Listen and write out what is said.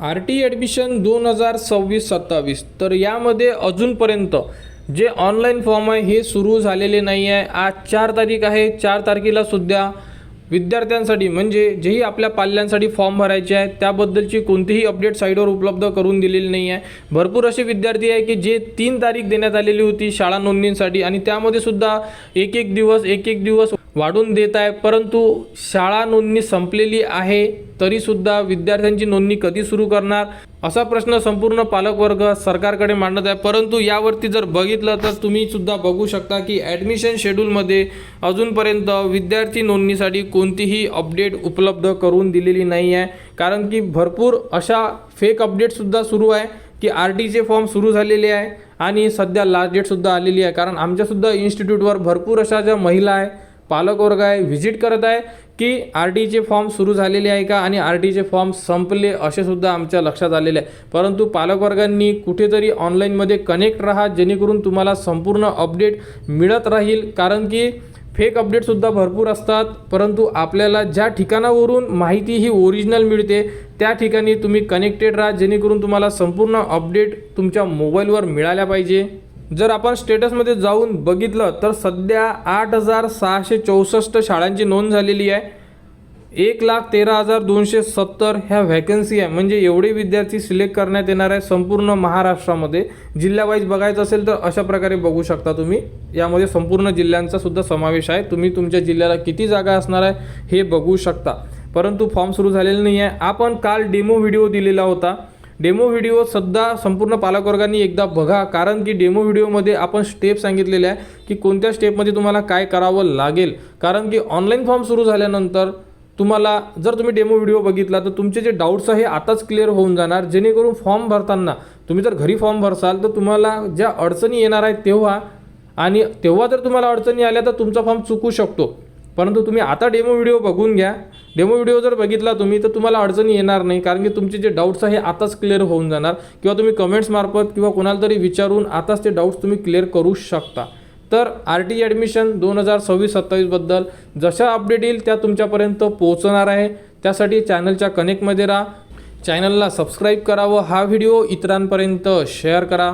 RT admission 2026-27 तर यामध्ये अजूनपर्यंत जे ऑनलाईन फॉर्म आहे हे सुरू झालेले नाही आहे। आज 4 तारीख आहे। 4 तारखेला सुद्धा विद्यार्थ्यांसाठी म्हणजे जेही आपल्या पाल्यांसाठी फॉर्म भरायचे आहेत त्याबद्दलची कोणतीही अपडेट साईटवर उपलब्ध करून दिलेली नाही आहे। भरपूर असे विद्यार्थी आहे की जे 3 तारीख देण्यात आलेली होती शाळा नोंदणीसाठी आणि त्यामध्ये सुद्धा एक एक दिवस वाढून देत आहे, परंतु शाळा नोंदणी संपलेली आहे तरी सुद्धा विद्यार्थ्यांची नोंदणी कधी सुरू करणार असा प्रश्न संपूर्ण पालकवर्ग सरकारकडे मांडत आहे। परंतु यावरती जर बघितलं तर तुम्ही सुद्धा बघू शकता की ॲडमिशन शेड्यूलमध्ये अजूनपर्यंत विद्यार्थी नोंदणीसाठी कोणतीही अपडेट उपलब्ध करून दिलेली नाही आहे। कारण की भरपूर अशा फेक अपडेटसुद्धा सुरू आहे की RTचे फॉर्म सुरू झालेले आहे आणि सध्या लास्ट डेटसुद्धा आलेली आहे। कारण आमच्यासुद्धा इन्स्टिट्यूटवर भरपूर अशा ज्या महिला आहे पालकवर्ग आहे व्हिजिट करत आहे की RTचे फॉर्म सुरू झालेले आहे का आणि RTचे फॉर्म संपले असे सुद्धा आमच्या लक्षात आलेले आहे। परंतु पालकवर्गांनी कुठेतरी ऑनलाईनमध्ये कनेक्ट राहा जेणेकरून तुम्हाला संपूर्ण अपडेट मिळत राहील। कारण की फेक अपडेटसुद्धा भरपूर असतात, परंतु आपल्याला ज्या ठिकाणावरून माहिती ही ओरिजिनल मिळते त्या ठिकाणी तुम्ही कनेक्टेड राहा जेणेकरून तुम्हाला संपूर्ण अपडेट तुमच्या मोबाईलवर मिळाल्या पाहिजे। जर आपण स्टेटसमध्ये जाऊन बघितलं तर सध्या 8,664 शाळांची नोंद झालेली आहे। 1,13,270 ह्या व्हॅकन्सी आहे, म्हणजे एवढे विद्यार्थी सिलेक्ट करण्यात येणार आहे संपूर्ण महाराष्ट्रामध्ये। जिल्ह्यावाईज बघायचं असेल तर अशा प्रकारे बघू शकता तुम्ही, यामध्ये संपूर्ण जिल्ह्यांचा सुद्धा समावेश आहे। तुम्ही तुमच्या जिल्ह्याला किती जागा असणार आहे हे बघू शकता, परंतु फॉर्म सुरू झालेला नाही आहे। आपण काल डेमो व्हिडिओ दिलेला होता, डेमो व्हिडिओ सुद्धा संपूर्ण पालकवर्गांनी एकदा बघा। कारण की डेमो व्हिडिओमध्ये आपण स्टेप सांगितलेले आहे की कोणत्या स्टेपमध्ये तुम्हाला काय करावं लागेल। कारण की ऑनलाईन फॉर्म सुरू झाल्यानंतर तुम्हाला जर तुम्ही डेमो व्हिडिओ बघितला तर तुमचे जे डाऊट्स आहे आताच क्लिअर होऊन जाणार, जेणेकरून फॉर्म भरताना तुम्ही जर घरी फॉर्म भरसाल तर तुम्हाला ज्या अडचणी येणार आहेत तेव्हा जर तुम्हाला अडचणी आल्या तर तुमचा फॉर्म चुकू शकतो। परंतु तुम्ही आता डेमो व्हिडिओ बघून घ्या, डेमो व्हिडिओ जर बघितला तुम्ही तर तुम्हाला अडचणी येणार नाही। कारण की तुमचे जे डाऊट्स आहे आताच क्लिअर होऊन जाणार, किंवा तुम्ही कमेंट्स मार्फत किंवा कोणाला तरी विचारून आताच ते डाऊट्स तुम्ही क्लिअर करू शकता। तर RT ॲडमिशन 2026-27 बद्दल जशा अपडेट येईल त्या तुमच्यापर्यंत पोहोचणार आहे। त्यासाठी चॅनलच्या कनेक्टमध्ये राहा, चॅनलला सबस्क्राईब करा व हा व्हिडिओ इतरांपर्यंत शेअर करा।